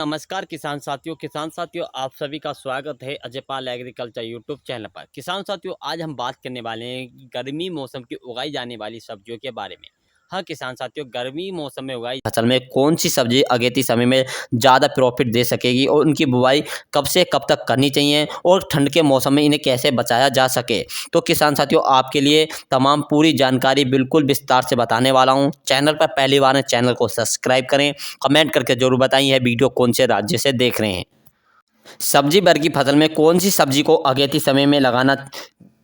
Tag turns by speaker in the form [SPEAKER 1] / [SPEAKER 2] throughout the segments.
[SPEAKER 1] नमस्कार किसान साथियों आप सभी का स्वागत है Ajay Pal agriculture YouTube channel पर। किसान साथियों आज हम बात करने वाले हैं गर्मी मौसम की उगाई जाने वाली सब्जियों के बारे में। हाँ किसान साथियों, गर्मी मौसम में उगाई फसल में कौन सी सब्जी अगेती समय में ज़्यादा प्रॉफिट दे सकेगी और उनकी बुआई कब से कब तक करनी चाहिए और ठंड के मौसम में इन्हें कैसे बचाया जा सके। तो किसान साथियों आपके लिए तमाम पूरी जानकारी बिल्कुल विस्तार से बताने वाला हूँ। चैनल पर पहली बार है, चैनल को सब्सक्राइब करें, कमेंट करके जरूर बताएं यह वीडियो कौन से राज्य से देख रहे हैं। सब्जी वर्ग की फसल में कौन सी सब्जी को अगेती समय में लगाना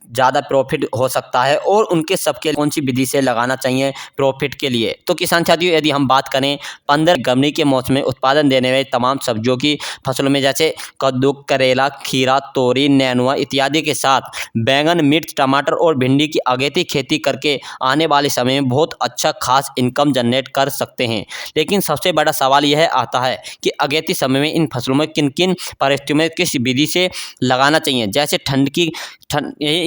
[SPEAKER 1] ज़्यादा प्रॉफिट हो सकता है और उनके सबके कौन सी विधि से लगाना चाहिए प्रॉफिट के लिए। तो किसान साथियों यदि हम बात करें 15 गर्मी के मौसम में उत्पादन देने वाली तमाम सब्जियों की फसलों में जैसे कद्दू, करेला, खीरा, तोरी, नेनुआ इत्यादि के साथ बैंगन, मिर्च, टमाटर और भिंडी की अगेती खेती करके आने वाले समय में बहुत अच्छा खास इनकम जनरेट कर सकते हैं। लेकिन सबसे बड़ा सवाल यह आता है कि अगेती समय में इन फसलों में किन किन परिस्थितियों में किस विधि से लगाना चाहिए। जैसे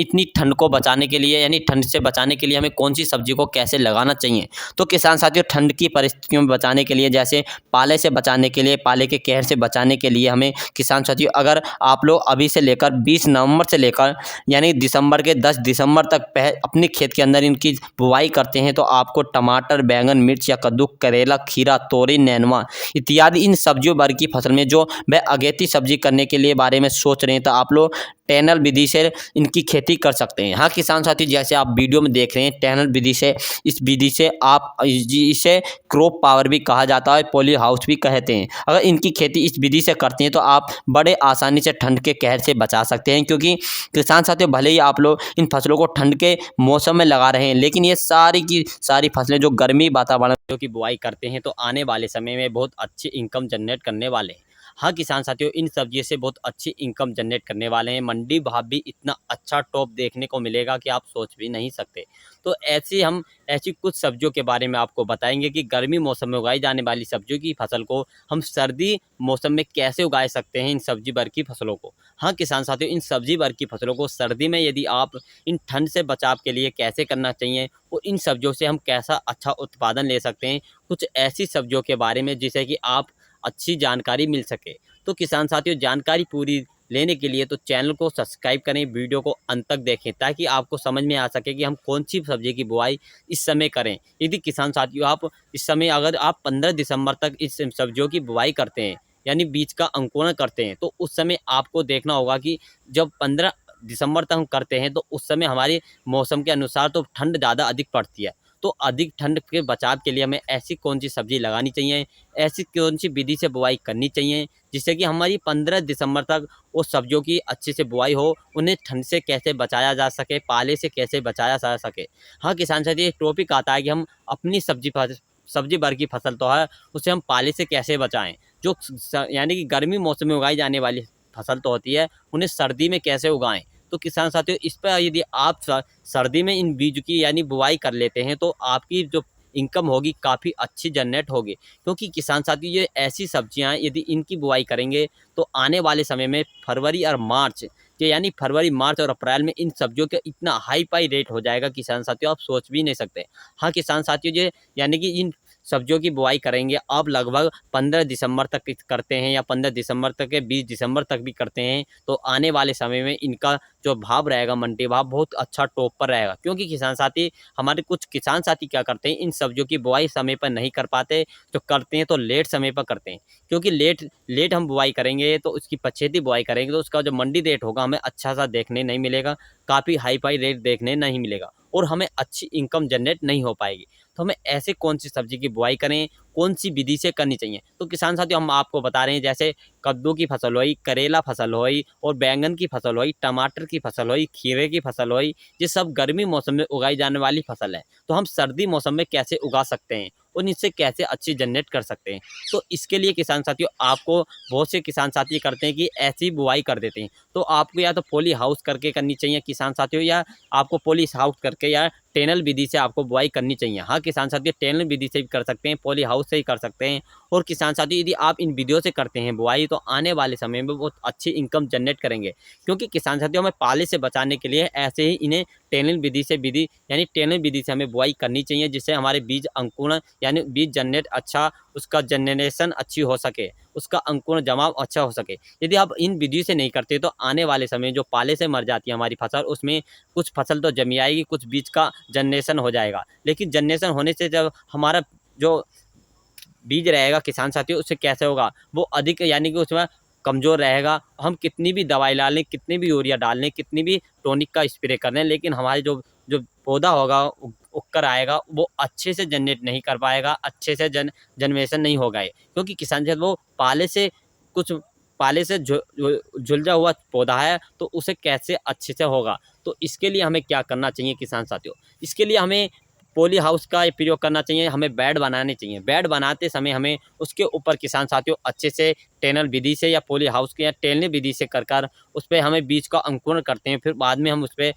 [SPEAKER 1] इतनी ठंड को बचाने के लिए यानी ठंड से बचाने के लिए हमें कौन सी सब्जी को कैसे लगाना चाहिए। तो किसान साथियों ठंड की परिस्थितियों में बचाने के लिए जैसे पाले से बचाने के लिए, पाले के कहर से बचाने के लिए हमें किसान साथियों अगर आप लोग अभी से लेकर 20 नवंबर से लेकर यानी दिसंबर के 10 दिसंबर तक अपने खेत के अंदर इनकी बुआई करते हैं तो आपको टमाटर, बैंगन, मिर्च या कद्दू, करेला, खीरा, तोरी, नेनुआ इत्यादि इन सब्जियों वर्ग की फसल में जो वह अगेती सब्जी करने के लिए बारे में सोच रहे हैं तो आप लोग टैनल विधि से इनकी खेती कर सकते हैं। हाँ किसान साथी जैसे आप वीडियो में देख रहे हैं टैनल विधि से, इस विधि से आप इसे क्रॉप पावर भी कहा जाता है, पॉली हाउस भी कहते हैं। अगर इनकी खेती इस विधि से करते हैं तो आप बड़े आसानी से ठंड के कहर से बचा सकते हैं। क्योंकि किसान साथियों भले ही आप लोग इन फसलों को ठंड के मौसम में लगा रहे हैं लेकिन ये सारी की सारी फसलें जो गर्मी वातावरण की बुआई करते हैं तो आने वाले समय में बहुत अच्छी इनकम जनरेट करने वाले हैं। हाँ किसान साथियों इन सब्जियों से बहुत अच्छी इनकम जनरेट करने वाले हैं। मंडी भाव भी इतना अच्छा टॉप देखने को मिलेगा कि आप सोच भी नहीं सकते। तो ऐसी कुछ सब्जियों के बारे में आपको बताएंगे कि गर्मी मौसम में उगाई जाने वाली सब्जियों की फसल को हम सर्दी मौसम में कैसे उगा सकते हैं इन सब्जी वर्ग की फसलों को। हाँ किसान साथियों इन सब्जी वर्ग की फसलों को सर्दी में यदि आप इन ठंड से बचाव के लिए कैसे करना चाहिए और इन सब्जियों से हम कैसा अच्छा उत्पादन ले सकते हैं, कुछ ऐसी सब्जियों के बारे में जिससे कि आप अच्छी जानकारी मिल सके। तो किसान साथियों जानकारी पूरी लेने के लिए तो चैनल को सब्सक्राइब करें, वीडियो को अंत तक देखें ताकि आपको समझ में आ सके कि हम कौन सी सब्जी की बुआई इस समय करें। यदि किसान साथियों आप इस समय अगर आप 15 दिसंबर तक इस सब्जियों की बुआई करते हैं यानी बीज का अंकुरण करते हैं तो उस समय आपको देखना होगा कि जब 15 दिसंबर तक हम करते हैं तो उस समय हमारे मौसम के अनुसार तो ठंड ज़्यादा अधिक पड़ती है। तो अधिक ठंड के बचाव के लिए हमें ऐसी कौन सी सब्जी लगानी चाहिए, ऐसी कौन सी विधि से बुआई करनी चाहिए जिससे कि हमारी 15 दिसंबर तक वो सब्जियों की अच्छे से बुआई हो, उन्हें ठंड से कैसे बचाया जा सके, पाले से कैसे बचाया जा सके। हाँ किसान साथी एक टॉपिक आता है कि हम अपनी सब्जी वर्ग की फसल तो है उसे हम पाले से कैसे बचाएं, जो यानी कि गर्मी मौसम में उगाई जाने वाली फसल तो होती है उन्हें सर्दी में कैसे उगाएं। तो किसान साथियों इस पर यदि आप सर्दी में इन बीज की यानी बुआई कर लेते हैं तो आपकी जो इनकम होगी काफ़ी अच्छी जनरेट होगी। क्योंकि किसान साथियों ये ऐसी सब्जियां यदि इनकी बुआई करेंगे तो आने वाले समय में फरवरी और मार्च यानी फरवरी, मार्च और अप्रैल में इन सब्जियों का इतना हाई पाई रेट हो जाएगा किसान साथियों आप सोच भी नहीं सकते। हाँ किसान साथियों ये यानी कि इन सब्जियों की बुआई करेंगे आप लगभग 15 दिसंबर तक करते हैं या 15 दिसंबर तक या 20 दिसंबर तक भी करते हैं तो आने वाले समय में इनका जो भाव रहेगा मंडी भाव बहुत अच्छा टॉप पर रहेगा। क्योंकि किसान साथी हमारे कुछ किसान साथी क्या करते हैं इन सब्जियों की बुआई समय पर नहीं कर पाते, तो करते हैं तो लेट समय पर करते हैं। क्योंकि लेट हम बुआई करेंगे तो उसकी पछेती बुआई करेंगे तो उसका जो मंडी रेट होगा हमें अच्छा सा देखने नहीं मिलेगा, काफ़ी हाई फाई रेट देखने नहीं मिलेगा और हमें अच्छी इनकम जनरेट नहीं हो पाएगी। तो हमें ऐसे कौन सी सब्जी की बुआई करें, कौन सी विधि से करनी चाहिए। तो किसान साथियों हम आपको बता रहे हैं जैसे कद्दू की फसल हुई, करेला फसल हुई और बैंगन की फसल हुई, टमाटर की फसल हुई, खीरे की फसल हुई, ये सब गर्मी मौसम में उगाई जाने वाली फसल है। तो हम सर्दी मौसम में कैसे उगा सकते हैं और इनसे कैसे अच्छी जनरेट कर सकते हैं। तो इसके लिए किसान साथियों आपको बहुत से किसान साथी करते हैं कि ऐसी बुआई कर देते हैं। तो आपको या तो पॉली हाउस करके करनी चाहिए किसान साथियों, या आपको पॉली हाउस करके या टैनल विधि से आपको बुआई करनी चाहिए। हाँ किसान साथियों टैनल विधि से भी कर सकते हैं, पॉली हाउस से ही कर सकते हैं और किसान साथियों यदि आप इन विधियों से करते हैं बुआई तो आने वाले समय में बहुत अच्छी इनकम जनरेट करेंगे। क्योंकि किसान साथियों हमें पाले से बचाने के लिए ऐसे ही इन्हें टेनिंग विधि यानी टेनिंग विधि से हमें बुआई करनी चाहिए, जिससे हमारे बीज अंकुरण यानी बीज जनरेट अच्छा, उसका जनरेशन अच्छी हो सके, उसका अंकुरण जमाव अच्छा हो सके। यदि आप इन विधि से नहीं करते तो आने वाले समय जो पाले से मर जाती है हमारी फसल, उसमें कुछ फसल तो जमी आएगी, कुछ बीज का जनरेशन हो जाएगा। लेकिन जनरेशन होने से जब हमारा जो बीज रहेगा किसान साथियों उससे कैसे होगा, वो अधिक यानी कि उसमें कमज़ोर रहेगा। हम कितनी भी दवाई डाल लें, कितनी भी यूरिया डाल लें, कितनी भी टॉनिक का स्प्रे कर लें, लेकिन हमारे जो जो पौधा होगा उग कर आएगा वो अच्छे से जनरेट नहीं कर पाएगा, अच्छे से जनरेशन नहीं होगा ये। क्योंकि किसान जब वो कुछ पाले से झुलझा हुआ पौधा है तो उसे कैसे अच्छे से होगा। तो इसके लिए हमें क्या करना चाहिए किसान साथियों, इसके लिए हमें पॉली हाउस का प्रयोग करना चाहिए, हमें बेड बनाने चाहिए। बेड बनाते समय हमें उसके ऊपर किसान साथियों अच्छे से टेनल विधि से या पॉली हाउस के या टेलने विधि से कर उस पर हमें बीज का अंकुरण करते हैं। फिर बाद में हम उस पर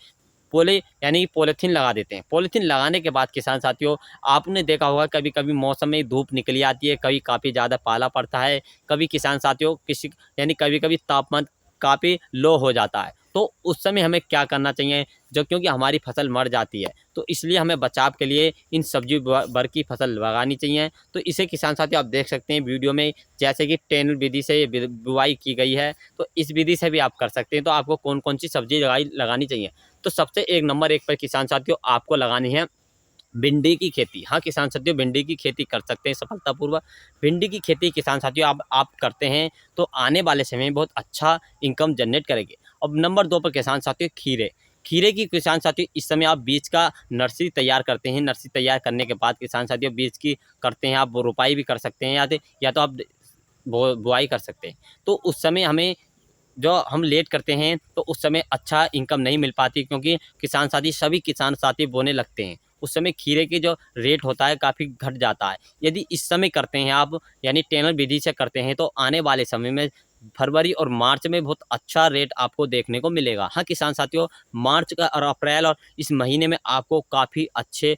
[SPEAKER 1] पॉली यानी कि पॉलीथीन लगा देते हैं। पॉलीथीन लगाने के बाद किसान साथियों आपने देखा होगा कभी कभी मौसम में धूप निकली आती है, कभी काफ़ी ज़्यादा पाला पड़ता है, कभी किसान साथियों किसी यानी कभी कभी तापमान काफ़ी लो हो जाता है। तो उस समय हमें क्या करना चाहिए, जो क्योंकि हमारी फसल मर जाती है तो इसलिए हमें बचाव के लिए इन सब्जी भर की फसल लगानी चाहिए। तो इसे किसान साथियों आप देख सकते हैं वीडियो में, जैसे कि टेनल विधि से बुआई की गई है, तो इस विधि से भी आप कर सकते हैं। तो आपको कौन कौन सी सब्जी लगानी चाहिए, तो सबसे एक नंबर एक पर किसान साथियों आपको लगानी है भिंडी की खेती। हाँ किसान साथियों भिंडी की खेती कर सकते हैं सफलतापूर्वक। भिंडी की खेती किसान साथियों आप करते हैं तो आने वाले समय में बहुत अच्छा इनकम जनरेट करेंगे। अब नंबर 2 पर किसान साथियों खीरे। खीरे की किसान साथियों इस समय आप बीज का नर्सरी तैयार करते हैं। नर्सरी तैयार करने के बाद किसान साथियों बीज की करते हैं, आप रोपाई भी कर सकते हैं या तो आप बुआई कर सकते हैं। तो उस समय हमें जो हम लेट करते हैं तो उस समय अच्छा इनकम नहीं मिल पाती, क्योंकि सभी किसान साथी बोने लगते हैं। उस समय खीरे की जो रेट होता है काफ़ी घट जाता है। यदि इस समय करते हैं आप यानी टेनर विधि से करते हैं तो आने वाले समय में फरवरी और मार्च में बहुत अच्छा रेट आपको देखने को मिलेगा। हाँ किसान साथियों मार्च का और अप्रैल और इस महीने में आपको काफ़ी अच्छे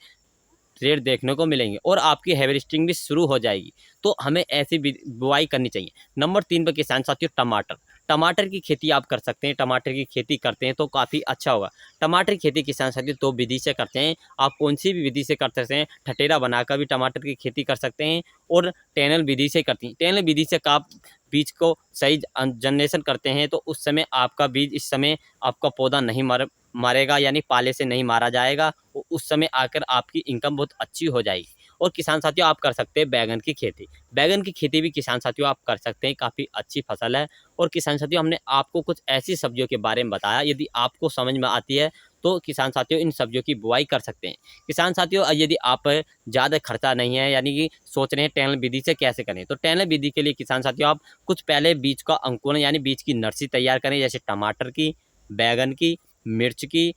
[SPEAKER 1] रेट देखने को मिलेंगे और आपकी हार्वेस्टिंग भी शुरू हो जाएगी। तो हमें ऐसी बुआई करनी चाहिए। नंबर 3 पर किसान साथियों टमाटर। टमाटर की खेती आप कर सकते हैं। टमाटर की खेती करते हैं तो काफ़ी अच्छा होगा। टमाटर की खेती किसान साथियों 2 विधि से करते हैं। आप कौन सी भी विधि से कर सकते हैं, ठटेरा बनाकर भी टमाटर की खेती कर सकते हैं और टेनल विधि से करती हैं। टेनल विधि से आप बीज को सही जनरेशन करते हैं तो उस समय आपका बीज इस समय आपका पौधा नहीं मरेगा यानी पाले से नहीं मारा जाएगा। उस समय आकर आपकी इनकम बहुत अच्छी हो जाएगी। और किसान साथियों आप कर सकते हैं बैगन की खेती। बैगन की खेती भी किसान साथियों आप कर सकते हैं, काफ़ी अच्छी फसल है। और किसान साथियों हमने आपको कुछ ऐसी सब्जियों के बारे में बताया, यदि आपको समझ में आती है तो किसान साथियों इन सब्जियों की बुआई कर सकते हैं। किसान साथियों यदि आप ज़्यादा खर्चा नहीं है यानी कि सोच रहे हैं टैनल विधि से कैसे करें, तो टैनल विधि के लिए किसान साथियों आप कुछ पहले बीज का अंकुरण यानी बीज की नर्सरी तैयार करें, जैसे टमाटर की, बैगन की, मिर्च की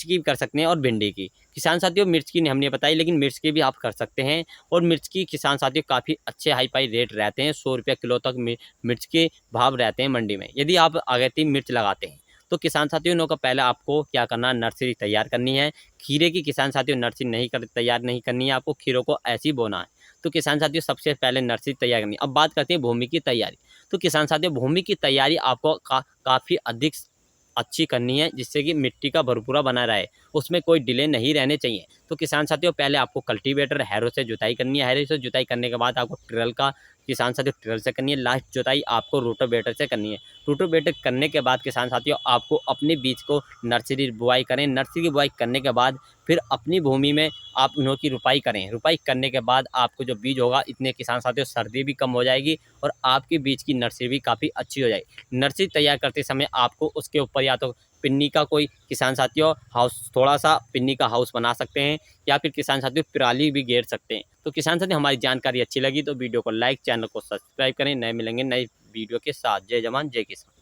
[SPEAKER 1] भी कर सकते हैं और भिंडी की। किसान साथियों मिर्च की हमने बताई, लेकिन मिर्च की भी आप कर सकते हैं। और मिर्च की किसान साथियों काफ़ी अच्छे हाई फाई रेट रहते हैं, 100 रुपये किलो तक मिर्च के भाव रहते हैं मंडी में। यदि आप अगेती मिर्च लगाते हैं तो किसान साथियों इनों का पहले आपको क्या करना है, नर्सरी तैयार करनी है। खीरे की किसान साथियों नर्सरी तैयार नहीं करनी है, आपको खीरों को ऐसे ही बोना है। तो किसान साथियों सबसे पहले नर्सरी तैयार करनी है। अब बात करते हैं भूमि की तैयारी। तो किसान साथियों भूमि की तैयारी आपको काफ़ी अधिक अच्छी करनी है, जिससे कि मिट्टी का भरपूरा बना रहे, उसमें कोई डिले नहीं रहने चाहिए। तो किसान साथियों पहले आपको कल्टीवेटर हैरो से जुताई करनी है। हैरो से जुताई करने के बाद आपको ट्रेल का किसान साथियों ट्रेल से करनी है। लास्ट जुताई आपको रोटोवेटर से करनी है। रोटोवेटर करने के बाद किसान साथियों आपको अपने बीज को नर्सरी बुआई करें। नर्सरी की बुआई करने के बाद फिर अपनी भूमि में आप उन्हों की रुपाई करें। रुपाई करने के बाद आपको जो बीज होगा, इतने किसान साथियों सर्दी भी कम हो जाएगी और आपके बीज की नर्सरी भी काफ़ी अच्छी हो जाएगी। नर्सरी तैयार करते समय आपको उसके ऊपर या तो पिन्नी का कोई किसान साथियों हाउस, थोड़ा सा पिन्नी का हाउस बना सकते हैं, या फिर किसान साथियों पराली भी घेर सकते हैं। तो किसान साथियों हमारी जानकारी अच्छी लगी तो वीडियो को लाइक, चैनल को सब्सक्राइब करें। नए मिलेंगे नई वीडियो के साथ। जय जवान जय किसान।